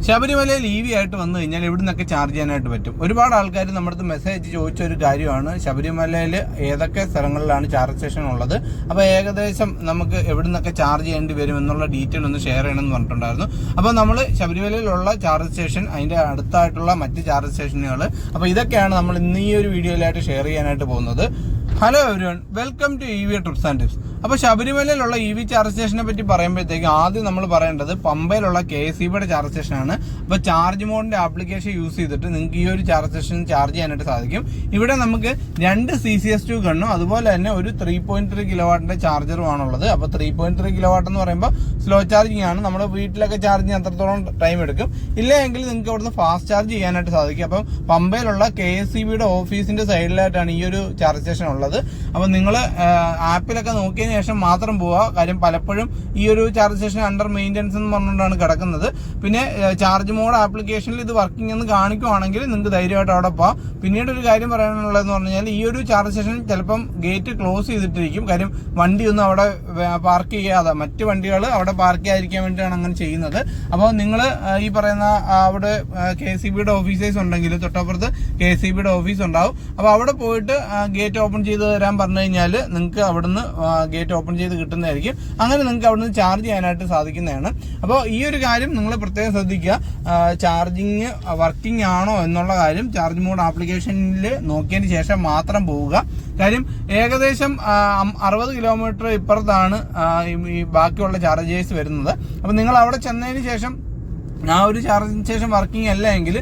ശബരിമലയിൽ EV ആയിട്ട് വന്നു കഴിഞ്ഞാൽ എവിടെ നിന്നൊക്കെ ചാർജ് ചെയ്യാനായിട്ട് പറ്റും. ഒരുപാട് ആൾക്കാർ നമ്മുടെ അടുത്ത് മെസ്സേജ് ചോദിച്ച ഒരു കാര്യമാണ്, ശബരിമലയിൽ ഏതൊക്കെ സ്ഥലങ്ങളിലാണ് ചാർജ് സ്റ്റേഷൻ ഉള്ളത്, അപ്പോൾ ഏകദേശം നമുക്ക് എവിടെ നിന്നൊക്കെ ചാർജ് ചെയ്യേണ്ടി വരും എന്നുള്ള ഡീറ്റെയിൽ ഒന്ന് ഷെയർ ചെയ്യണമെന്ന് പറഞ്ഞിട്ടുണ്ടായിരുന്നു. അപ്പോൾ നമ്മൾ ശബരിമലയിലുള്ള ചാർജ് സ്റ്റേഷൻ, അതിൻ്റെ അടുത്തായിട്ടുള്ള മറ്റ് ചാർജ് സ്റ്റേഷനുകൾ, അപ്പോൾ ഇതൊക്കെയാണ് നമ്മൾ ഇന്ന് ഈ ഒരു വീഡിയോയിലായിട്ട് ഷെയർ ചെയ്യാനായിട്ട് പോകുന്നത്. Hello everyone, welcome to EV trips and tips. അപ്പോൾ ശബരിമലയിലുള്ള EV ചാർജ് സ്റ്റേഷനെ പറ്റി പറയുമ്പോഴത്തേക്ക് ആദ്യം നമ്മൾ പറയേണ്ടത് പമ്പയിലുള്ള KSEBിയുടെ ചാർജ് സ്റ്റേഷനാണ്. അപ്പോൾ ചാർജ് മോഡിന്റെ ആപ്ലിക്കേഷൻ യൂസ് ചെയ്തിട്ട് നിങ്ങൾക്ക് ഈ ഒരു ചാർജ് സ്റ്റേഷൻ ചാർജ് ചെയ്യാനായിട്ട് സാധിക്കും. ഇവിടെ നമുക്ക് 2 CCS2 ഗണ്ണും അതുപോലെ തന്നെ ഒരു 3.3 കിലോവാട്ടിന്റെ ചാർജറുമാണുള്ളത്. അപ്പോൾ 3.3 കിലോവാട്ട് എന്ന് പറയുമ്പോൾ സ്ലോ ചാർജിങ് ആണ്. നമ്മുടെ വീട്ടിലൊക്കെ ചാർജ് ചെയ്യാൻ അത്രത്തോളം ടൈം എടുക്കും. ഇല്ലെങ്കിൽ നിങ്ങൾക്ക് അവിടുന്ന് ഫാസ്റ്റ് ചാർജ് ചെയ്യാനായിട്ട് സാധിക്കും. അപ്പം പമ്പയിലുള്ള KSEBിയുടെ ഓഫീസിന്റെ സൈഡിലായിട്ടാണ് ഈ ഒരു ചാർജ് സ്റ്റേഷൻ ഉള്ളത്. അപ്പോൾ നിങ്ങൾ ആപ്പിലൊക്കെ നോക്കിയതിന് ശേഷം മാത്രം പോവുക. കാര്യം പലപ്പോഴും ഈ ഒരു ചാർജ് സ്റ്റേഷൻ അണ്ടർ മെയിൻ്റെനൻസ് എന്ന് പറഞ്ഞുകൊണ്ടാണ് കിടക്കുന്നത്. പിന്നെ ചാർജ് മോഡ് ആപ്ലിക്കേഷനിൽ ഇത് വർക്കിംഗ് എന്ന് കാണിക്കുവാണെങ്കിൽ നിങ്ങൾക്ക് ധൈര്യമായിട്ട് അവിടെ പോവാം. പിന്നീട് ഒരു കാര്യം പറയാനുള്ളതെന്ന് പറഞ്ഞാൽ ഈ ഒരു ചാർജ് സ്റ്റേഷൻ ചിലപ്പം ഗേറ്റ് ക്ലോസ് ചെയ്തിട്ടിരിക്കും. കാര്യം വണ്ടിയൊന്നും അവിടെ പാർക്ക് ചെയ്യാതെ, മറ്റ് വണ്ടികൾ അവിടെ പാർക്ക് ചെയ്യാതിരിക്കാൻ വേണ്ടിയിട്ടാണ് അങ്ങനെ ചെയ്യുന്നത്. അപ്പോൾ നിങ്ങൾ ഈ പറയുന്ന അവിടെ KSEBിയുടെ ഓഫീസേഴ്സ് ഉണ്ടെങ്കിൽ തൊട്ടപ്പുറത്ത് KSEBിയുടെ ഓഫീസ് ഉണ്ടാവും. അപ്പോൾ അവിടെ പോയിട്ട് ഗേറ്റ് ഓപ്പൺ ചെയ്ത് തരാൻ പറഞ്ഞു കഴിഞ്ഞാൽ നിങ്ങൾക്ക് അവിടുന്ന് ഗേറ്റ് ഓപ്പൺ ചെയ്ത് കിട്ടുന്നതായിരിക്കും. അങ്ങനെ നിങ്ങൾക്ക് അവിടുന്ന് ചാർജ് ചെയ്യാനായിട്ട് സാധിക്കുന്നതാണ്. അപ്പോൾ ഈ ഒരു കാര്യം നിങ്ങൾ പ്രത്യേകം ശ്രദ്ധിക്കുക. ചാർജിങ് വർക്കിംഗ് ആണോ എന്നുള്ള കാര്യം ചാർജ് മോഡ് ആപ്ലിക്കേഷനിൽ നോക്കിയതിന് ശേഷം മാത്രം പോവുക. കാര്യം ഏകദേശം 60 കിലോമീറ്റർ ഇപ്പുറത്താണ് ഈ ബാക്കിയുള്ള ചാർജേഴ്സ് വരുന്നത്. അപ്പോൾ നിങ്ങൾ അവിടെ ചെന്നതിന് ശേഷം ആ ഒരു ചാർജിന് ശേഷം വർക്കിംഗ് അല്ല എങ്കിൽ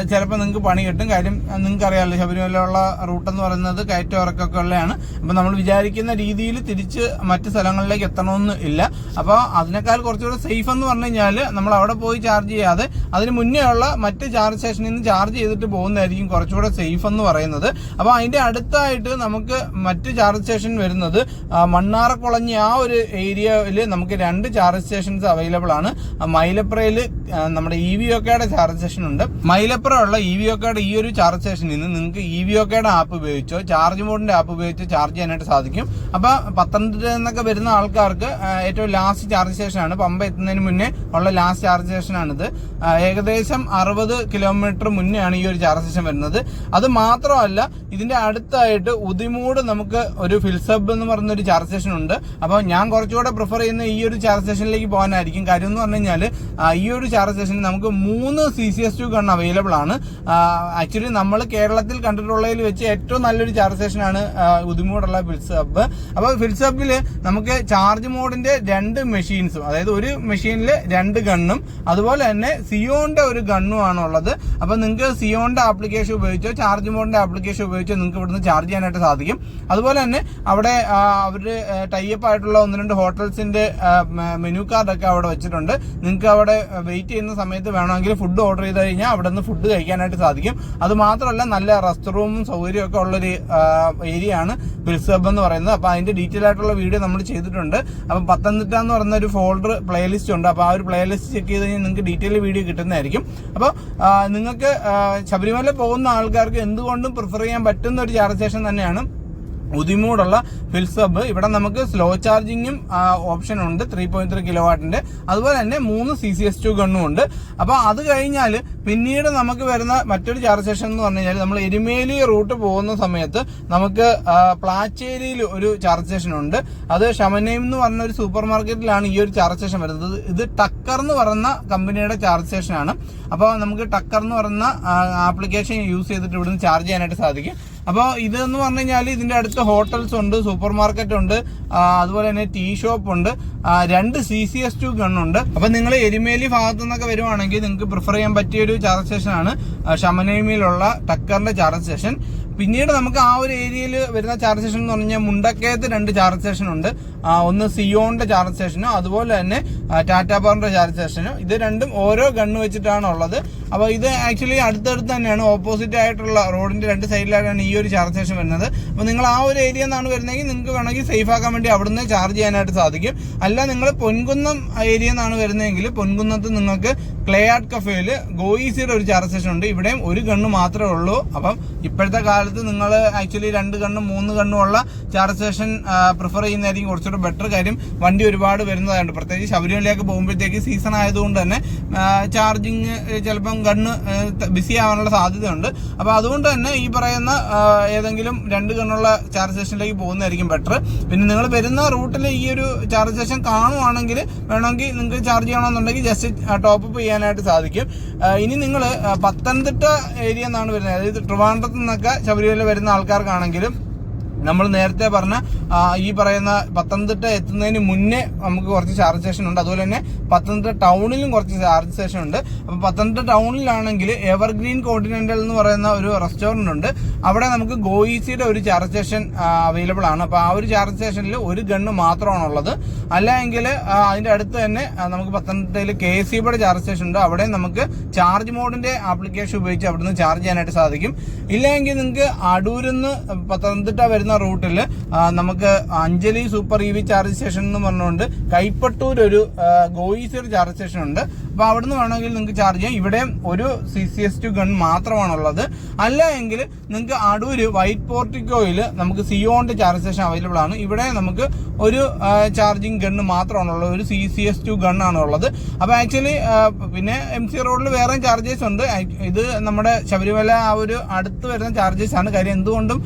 ചിലപ്പോൾ നിങ്ങൾക്ക് പണി കിട്ടും. കാര്യം നിങ്ങൾക്ക് അറിയാമല്ലോ, ശബരിമലയുള്ള റൂട്ടെന്ന് പറയുന്നത് കയറ്റം ഇറക്കമൊക്കെ ഉള്ളതാണ്. അപ്പോൾ നമ്മൾ വിചാരിക്കുന്ന രീതിയിൽ തിരിച്ച് മറ്റ് സ്ഥലങ്ങളിലേക്ക് എത്തണമെന്ന് ഇല്ല. അപ്പോൾ അതിനേക്കാൾ കുറച്ചുകൂടെ സേഫ് എന്ന് പറഞ്ഞു കഴിഞ്ഞാൽ നമ്മൾ അവിടെ പോയി ചാർജ് ചെയ്യാതെ അതിന് മുന്നേ ഉള്ള മറ്റ് ചാർജ് സ്റ്റേഷനിൽ നിന്ന് ചാർജ് ചെയ്തിട്ട് പോകുന്നതായിരിക്കും കുറച്ചുകൂടെ സേഫ് എന്ന് പറയുന്നത്. അപ്പോൾ അതിൻ്റെ അടുത്തായിട്ട് നമുക്ക് മറ്റ് ചാർജ് സ്റ്റേഷൻ വരുന്നത് മണ്ണാറക്കുളഞ്ഞി ആ ഒരു ഏരിയയിൽ നമുക്ക് 2 ചാർജ് സ്റ്റേഷൻസ് അവൈലബിൾ ആണ്. മൈലപ്രയിൽ നമ്മുടെ EVOKയുടെ ചാർജ് സ്റ്റേഷൻ ഉണ്ട്. മൈലപ്ര ഉള്ള EVOKയുടെ ഈ ഒരു ചാർജ് സ്റ്റേഷനിൽ നിന്ന് നിങ്ങൾക്ക് EVOKയുടെ ആപ്പ് ഉപയോഗിച്ചോ ചാർജ് മോഡിന്റെ ആപ്പ് ഉപയോഗിച്ചോ ചാർജ് ചെയ്യാനായിട്ട് സാധിക്കും. അപ്പോൾ പത്തനംതിട്ടയിൽ നിന്നൊക്കെ വരുന്ന ആൾക്കാർക്ക് ഏറ്റവും ലാസ്റ്റ് ചാർജ് സ്റ്റേഷനാണ്, പമ്പ എത്തുന്നതിന് മുന്നേ ഉള്ള ലാസ്റ്റ് ചാർജ് സ്റ്റേഷനാണിത്. ഏകദേശം 60 കിലോമീറ്റർ മുന്നെയാണ് ഈ ഒരു ചാർജ് സ്റ്റേഷൻ വരുന്നത്. അത് മാത്രമല്ല, ഇതിന്റെ അടുത്തായിട്ട് ഉദിമൂട് നമുക്ക് ഒരു ഫിൽസബ് എന്ന് പറഞ്ഞൊരു ചാർജ് സ്റ്റേഷൻ ഉണ്ട്. അപ്പോൾ ഞാൻ കുറച്ചുകൂടെ പ്രിഫർ ചെയ്യുന്ന ഈ ഒരു ചാർജ് സ്റ്റേഷനിലേക്ക് പോകാനായിരിക്കും. കാര്യം എന്ന് പറഞ്ഞു കഴിഞ്ഞാൽ ഈ ഒരു ചാർജ് സ്റ്റേഷനിൽ നമുക്ക് 3 CCS2 ഗൺ അവൈലബിൾ ആണ്. ആക്ച്വലി നമ്മൾ കേരളത്തിൽ കണ്ടിട്ടുള്ളതിൽ വെച്ച് ഏറ്റവും നല്ലൊരു ചാർജ് സ്റ്റേഷനാണ് ഉദിമൂടുള്ള ഫിൽസബ്. അപ്പോൾ ഫിൽസബിൽ നമുക്ക് ചാർജ് മോഡിന്റെ 2 മെഷീൻസും, അതായത് ഒരു മെഷീനിൽ 2 ഗണ്ണും അതുപോലെ തന്നെ സിയോന്റെ ഒരു ഗണ്ണും ആണ് ഉള്ളത്. അപ്പോൾ നിങ്ങൾക്ക് സിയോന്റെ ആപ്ലിക്കേഷൻ ഉപയോഗിച്ചോ ചാർജ് മോഡിന്റെ ആപ്ലിക്കേഷൻ ഉപയോഗിച്ചോ നിങ്ങൾക്ക് ഇവിടുന്ന് ചാർജ് ചെയ്യാനായിട്ട് സാധിക്കും. അതുപോലെ തന്നെ അവിടെ അവര് ടൈപ്പ് ആയിട്ടുള്ള 1-2 ഹോട്ടൽസിന്റെ മെനു കാർഡൊക്കെ അവിടെ വെച്ചിട്ടുണ്ട്. നിങ്ങൾക്ക് അവിടെ വെയിറ്റ് ചെയ്യുന്ന സമയത്ത് വേണമെങ്കിൽ ഫുഡ് ഓർഡർ ചെയ്ത് കഴിഞ്ഞാൽ അവിടെ നിന്ന് ഫുഡ് കഴിക്കാനായിട്ട് സാധിക്കും. അത് മാത്രമല്ല നല്ല റെസ്റ്റ് റൂമും സൗകര്യമൊക്കെ ഉള്ളൊരു ഏരിയ ആണ് ഫിൽസബ് എന്ന് പറയുന്നത്. അപ്പോൾ അതിന്റെ ഡീറ്റെയിൽ ആയിട്ടുള്ള വീഡിയോ നമ്മൾ ചെയ്തിട്ടുണ്ട്. അപ്പോൾ പത്തനംതിട്ട എന്ന് പറയുന്ന ഒരു ഫോൾഡർ പ്ലേലിസ്റ്റ് ഉണ്ട്. അപ്പോൾ ആ ഒരു പ്ലേലിസ്റ്റ് ചെക്ക് ചെയ്ത് കഴിഞ്ഞാൽ നിങ്ങൾക്ക് ഡീറ്റെയിൽ വീഡിയോ കിട്ടുന്നതായിരിക്കും. അപ്പോൾ നിങ്ങൾക്ക് ശബരിമല പോകുന്ന ആൾക്കാർക്ക് എന്തുകൊണ്ടും പ്രിഫർ ചെയ്യാൻ പറ്റുന്ന ഒരു ചാർജ് സ്റ്റേഷൻ തന്നെയാണ് ഉദിമൂടുള്ള ഫിൽസബ്. ഇവിടെ നമുക്ക് സ്ലോ ചാർജിങ്ങും ഓപ്ഷൻ ഉണ്ട് 3.3 കിലോവാട്ടിന്റെ. അതുപോലെ തന്നെ 3 CCS2 ഗണ്ണും ഉണ്ട്. അപ്പോൾ അത് കഴിഞ്ഞാൽ പിന്നീട് നമുക്ക് വരുന്ന മറ്റൊരു ചാർജ് സ്റ്റേഷൻ എന്ന് പറഞ്ഞു കഴിഞ്ഞാൽ നമ്മൾ എരുമേലി റൂട്ട് പോകുന്ന സമയത്ത് നമുക്ക് പ്ലാച്ചേരിയിൽ ഒരു ചാർജ് സ്റ്റേഷൻ ഉണ്ട്. അത് ഷമനൈം എന്ന് പറഞ്ഞ ഒരു സൂപ്പർ മാർക്കറ്റിലാണ് ഈ ഒരു ചാർജ് സ്റ്റേഷൻ വരുന്നത്. ഇത് ടക്കർ എന്ന് പറയുന്ന കമ്പനിയുടെ ചാർജ് സ്റ്റേഷനാണ്. അപ്പോൾ നമുക്ക് ടക്കർ എന്ന് പറയുന്ന ആപ്ലിക്കേഷൻ യൂസ് ചെയ്തിട്ട് ഇവിടുന്ന് ചാർജ് ചെയ്യാനായിട്ട് സാധിക്കും. അപ്പോൾ ഇതെന്ന് പറഞ്ഞു കഴിഞ്ഞാൽ ഇതിന്റെ അടുത്ത് ഹോട്ടൽസ് ഉണ്ട്, സൂപ്പർ മാർക്കറ്റ് ഉണ്ട്, അതുപോലെ തന്നെ ടീ ഷോപ്പ് ഉണ്ട്, 2 CCS2 ഗണ്ണുണ്ട്. അപ്പൊ നിങ്ങൾ എരുമേലി ഭാഗത്തു നിന്നൊക്കെ വരുവാണെങ്കിൽ നിങ്ങൾക്ക് പ്രിഫർ ചെയ്യാൻ പറ്റിയൊരു ചാർജ് സ്റ്റേഷനാണ് ഷമനൈമിലുള്ള ടക്കറിന്റെ ചാർജ് സ്റ്റേഷൻ. പിന്നീട് നമുക്ക് ആ ഒരു ഏരിയയിൽ വരുന്ന ചാർജ് സ്റ്റേഷൻ എന്ന് പറഞ്ഞാൽ മുണ്ടക്കയത്ത് 2 ചാർജ് സ്റ്റേഷൻ ഉണ്ട്. ഒന്ന് സിയോന്റെ ചാർജ് സ്റ്റേഷനും അതുപോലെ തന്നെ ടാറ്റ പവറിന്റെ ചാർജ് സ്റ്റേഷനും. ഇത് രണ്ടും ഓരോ ഗണ്ണ് വെച്ചിട്ടാണ് ഉള്ളത്. അപ്പോൾ ഇത് ആക്ച്വലി അടുത്തടുത്ത് തന്നെയാണ്, ഓപ്പോസിറ്റ് ആയിട്ടുള്ള റോഡിന്റെ 2 സൈഡിലായിട്ടാണ് ഈ ഒരു ചാർജ് സ്റ്റേഷൻ വരുന്നത്. അപ്പോൾ നിങ്ങൾ ആ ഒരു ഏരിയ നിന്നാണ് വരുന്നതെങ്കിൽ നിങ്ങൾക്ക് വേണമെങ്കിൽ സേഫ് ആക്കാൻ വേണ്ടി അവിടുന്ന് ചാർജ് ചെയ്യാനായിട്ട് സാധിക്കും. അല്ല നിങ്ങൾ പൊൻകുന്നം ഏരിയ നിന്നാണ് വരുന്നതെങ്കിൽ പൊൻകുന്നത്ത് നിങ്ങൾക്ക് ക്ലേ ആർട്ട് കഫേയില് ഗോയിസിയുടെ ഒരു ചാർജ് സ്റ്റേഷൻ ഉണ്ട്. ഇവിടെയും ഒരു ഗണ്ണ് മാത്രമേ ഉള്ളൂ. അപ്പം ഇപ്പോഴത്തെ കാലത്ത് നിങ്ങൾ ആക്ച്വലി 2 ഗണ്ണും 3 ഗണ്ണും ഉള്ള ചാർജ് സ്റ്റേഷൻ പ്രിഫർ ചെയ്യുന്നതായിരിക്കും കുറച്ചുകൂടെ ബെറ്റർ. കാര്യം വണ്ടി ഒരുപാട് വരുന്നതായിട്ട്, പ്രത്യേകിച്ച് ശബരിമലയിലേക്ക് പോകുമ്പോഴത്തേക്ക് സീസൺ ആയതുകൊണ്ട് തന്നെ ചാർജിങ് ചിലപ്പം ഗണ്ണ് ബിസി ആവാനുള്ള സാധ്യതയുണ്ട്. അപ്പോൾ അതുകൊണ്ട് തന്നെ ഈ പറയുന്ന ഏതെങ്കിലും 2 ഗണ്ണുള്ള ചാർജ് സ്റ്റേഷനിലേക്ക് പോകുന്നതായിരിക്കും ബെറ്റർ. പിന്നെ നിങ്ങൾ വരുന്ന റൂട്ടിൽ ഈ ഒരു ചാർജ് സ്റ്റേഷൻ കാണുവാണെങ്കിൽ വേണമെങ്കിൽ നിങ്ങൾക്ക് ചാർജ് ചെയ്യണമെന്നുണ്ടെങ്കിൽ ജസ്റ്റ് ടോപ്പ് അപ്പ് ചെയ്യാനായിട്ട് സാധിക്കും. ഇനി നിങ്ങൾ പത്തനംതിട്ട ഏരിയ എന്നാണ് വരുന്നത്, അതായത് ട്രിവാൻഡ്രത്ത് നിന്നൊക്കെ ശബരിമല വരുന്ന ആൾക്കാർക്കാണെങ്കിലും നമ്മൾ നേരത്തെ പറഞ്ഞ ഈ പറയുന്ന പത്തനംതിട്ട എത്തുന്നതിന് മുന്നേ നമുക്ക് കുറച്ച് ചാർജ് സ്റ്റേഷൻ ഉണ്ട്. അതുപോലെ തന്നെ പത്തനംതിട്ട ടൗണിലും കുറച്ച് ചാർജ് സ്റ്റേഷൻ ഉണ്ട്. അപ്പോൾ പത്തനംതിട്ട ടൗണിലാണെങ്കിൽ എവർഗ്രീൻ കോണ്ടിനെന്റൽ എന്ന് പറയുന്ന ഒരു റെസ്റ്റോറന്റ് ഉണ്ട്. അവിടെ നമുക്ക് ഗോയിസിയുടെ ഒരു ചാർജ് സ്റ്റേഷൻ അവൈലബിൾ ആണ്. അപ്പോൾ ആ ഒരു ചാർജ് സ്റ്റേഷനിൽ ഒരു ഗണ്ണ് മാത്രമാണുള്ളത്. അല്ലെങ്കിൽ അതിന്റെ അടുത്ത് തന്നെ നമുക്ക് പത്തനംതിട്ടയിൽ KSEBിയുടെ ചാർജ് സ്റ്റേഷൻ ഉണ്ട്. അവിടെ നമുക്ക് ചാർജ് മോഡിന്റെ ആപ്ലിക്കേഷൻ ഉപയോഗിച്ച് അവിടുന്ന് ചാർജ് ചെയ്യാനായിട്ട് സാധിക്കും. ഇല്ലെങ്കിൽ നിങ്ങൾക്ക് അടൂരിന്ന് പത്തനംതിട്ട വരുന്ന റൂട്ടിൽ നമുക്ക് Anjali super EV charge station എന്ന് പറഞ്ഞുകൊണ്ട് കൈപ്പട്ടൂർ ഒരു ഗോയിസിയുടെ ചാർജ് സ്റ്റേഷൻ ഉണ്ട്. അപ്പൊ അവിടുന്ന് വേണമെങ്കിൽ നിങ്ങൾക്ക് ചാർജ് ചെയ്യാം. ഇവിടെ ഒരു CCS2 ഗൺ മാത്രമാണുള്ളത്. അല്ല എങ്കിൽ നിങ്ങൾക്ക് അടൂര് വൈറ്റ് പോർട്ടിക്കോയിൽ നമുക്ക് സിയോന്റെ ചാർജ് സ്റ്റേഷൻ അവൈലബിൾ ആണ്. ഇവിടെ നമുക്ക് ഒരു ചാർജിങ് ഗണ്ണ് മാത്രമാണുള്ളത്, ഒരു CCS2 ഗണ്ണാണ് ഉള്ളത്. അപ്പൊ ആക്ച്വലി പിന്നെ MC റോഡിൽ വേറെ ചാർജേഴ്സ് ഉണ്ട്. ഇത് നമ്മുടെ ശബരിമല ആ ഒരു അടുത്ത് വരുന്ന ചാർജേഴ്സ് ആണ്. കാര്യം എന്തുകൊണ്ടും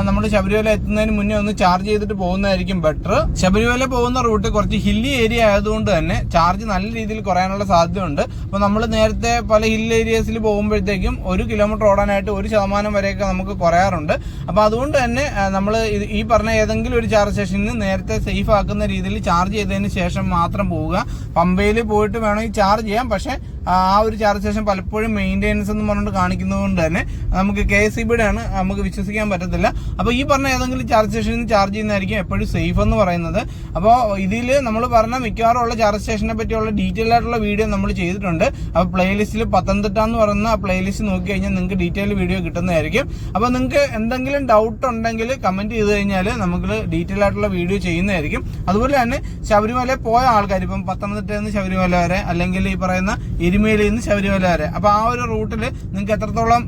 നമ്മൾ ശബരിമല എത്തുന്നതിന് മുന്നേ ഒന്ന് ചാർജ് ചെയ്തിട്ട് പോകുന്നതായിരിക്കും ബെറ്റർ. ശബരിമല പോകുന്ന റൂട്ട് കുറച്ച് ഹില്ലി ഏരിയ ആയതുകൊണ്ട് തന്നെ ചാർജ് നല്ല രീതിയിൽ കുറയാനുള്ള സാധ്യതയുണ്ട്. അപ്പൊ നമ്മൾ നേരത്തെ പല ഹിൽ ഏരിയസിൽ പോകുമ്പോഴത്തേക്കും 1 കിലോമീറ്റർ ഓടാനായിട്ട് 1% വരെയൊക്കെ നമുക്ക് കുറയാറുണ്ട്. അപ്പൊ അതുകൊണ്ട് തന്നെ നമ്മൾ ഈ പറഞ്ഞ ഏതെങ്കിലും ഒരു ചാർജ് സ്റ്റേഷനിൽ നേരത്തെ സേഫ് ആക്കുന്ന രീതിയിൽ ചാർജ് ചെയ്തതിന് ശേഷം മാത്രം പോവുക. പമ്പയിൽ പോയിട്ട് വേണമെങ്കിൽ ചാർജ് ചെയ്യാം. പക്ഷെ ആ ഒരു ചാർജ് സ്റ്റേഷൻ പലപ്പോഴും മെയിൻ്റെനൻസ് എന്ന് പറഞ്ഞുകൊണ്ട് കാണിക്കുന്നത് കൊണ്ട് തന്നെ നമുക്ക് KSEBിയുടെ ആണ്, നമുക്ക് വിശ്വസിക്കാൻ പറ്റത്തില്ല. അപ്പോൾ ഈ പറഞ്ഞ ഏതെങ്കിലും ചാർജ് സ്റ്റേഷനിൽ ചാർജ് ചെയ്യുന്നതായിരിക്കും എപ്പോഴും സേഫ് എന്ന് പറയുന്നത്. അപ്പോൾ ഇതിൽ നമ്മൾ പറഞ്ഞ മിക്കവാറും ഉള്ള ചാർജ് സ്റ്റേഷനെ പറ്റിയുള്ള ഡീറ്റെയിൽ ആയിട്ടുള്ള വീഡിയോ നമ്മൾ ചെയ്തിട്ടുണ്ട്. അപ്പോൾ പ്ലേലിസ്റ്റിൽ പത്തനംതിട്ട എന്ന് പറയുന്ന ആ പ്ലേലിസ്റ്റ് നോക്കി കഴിഞ്ഞാൽ നിങ്ങൾക്ക് ഡീറ്റെയിൽ വീഡിയോ കിട്ടുന്നതായിരിക്കും. അപ്പോൾ നിങ്ങൾക്ക് എന്തെങ്കിലും ഡൗട്ട് ഉണ്ടെങ്കിൽ കമന്റ് ചെയ്ത് കഴിഞ്ഞാൽ നമുക്ക് ഡീറ്റെയിൽ ആയിട്ടുള്ള വീഡിയോ ചെയ്യുന്നതായിരിക്കും. അതുപോലെ തന്നെ ശബരിമല പോയ ആൾക്കാർ, ഇപ്പം പത്തനംതിട്ടയിൽ നിന്ന് ശബരിമല വരെ അല്ലെങ്കിൽ ഈ പറയുന്ന എരുമേലിയിൽ നിന്ന് ശബരിമല വരെ, അപ്പൊ ആ ഒരു റൂട്ടിൽ നിങ്ങൾക്ക് എത്രത്തോളം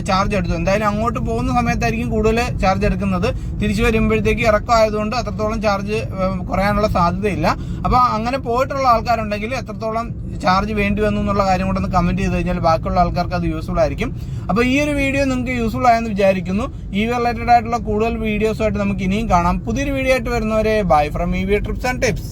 ചാർജ് എടുത്തു, എന്തായാലും അങ്ങോട്ട് പോകുന്ന സമയത്തായിരിക്കും കൂടുതൽ ചാർജ് എടുക്കുന്നത്. തിരിച്ചു വരുമ്പോഴത്തേക്ക് ഇറക്കമായതുകൊണ്ട് അത്രത്തോളം ചാർജ് കുറയാനുള്ള സാധ്യതയില്ല. അപ്പൊ അങ്ങനെ പോയിട്ടുള്ള ആൾക്കാരുണ്ടെങ്കിൽ എത്രത്തോളം ചാർജ് വേണ്ടി വന്നു എന്നുള്ള കാര്യം കൂടെ ഒന്ന് കമന്റ് ചെയ്ത് കഴിഞ്ഞാൽ ബാക്കിയുള്ള ആൾക്കാർക്ക് അത് യൂസ്ഫുൾ ആയിരിക്കും. അപ്പൊ ഈ ഒരു വീഡിയോ നിങ്ങൾക്ക് യൂസ്ഫുൾ ആയെന്ന് വിചാരിക്കുന്നു. EV റിലേറ്റഡ് ആയിട്ടുള്ള കൂടുതൽ വീഡിയോസുമായിട്ട് നമുക്ക് ഇനിയും കാണാം. പുതിയൊരു വീഡിയോ ആയിട്ട് വരുന്നവരെ bye from EV trips and tips.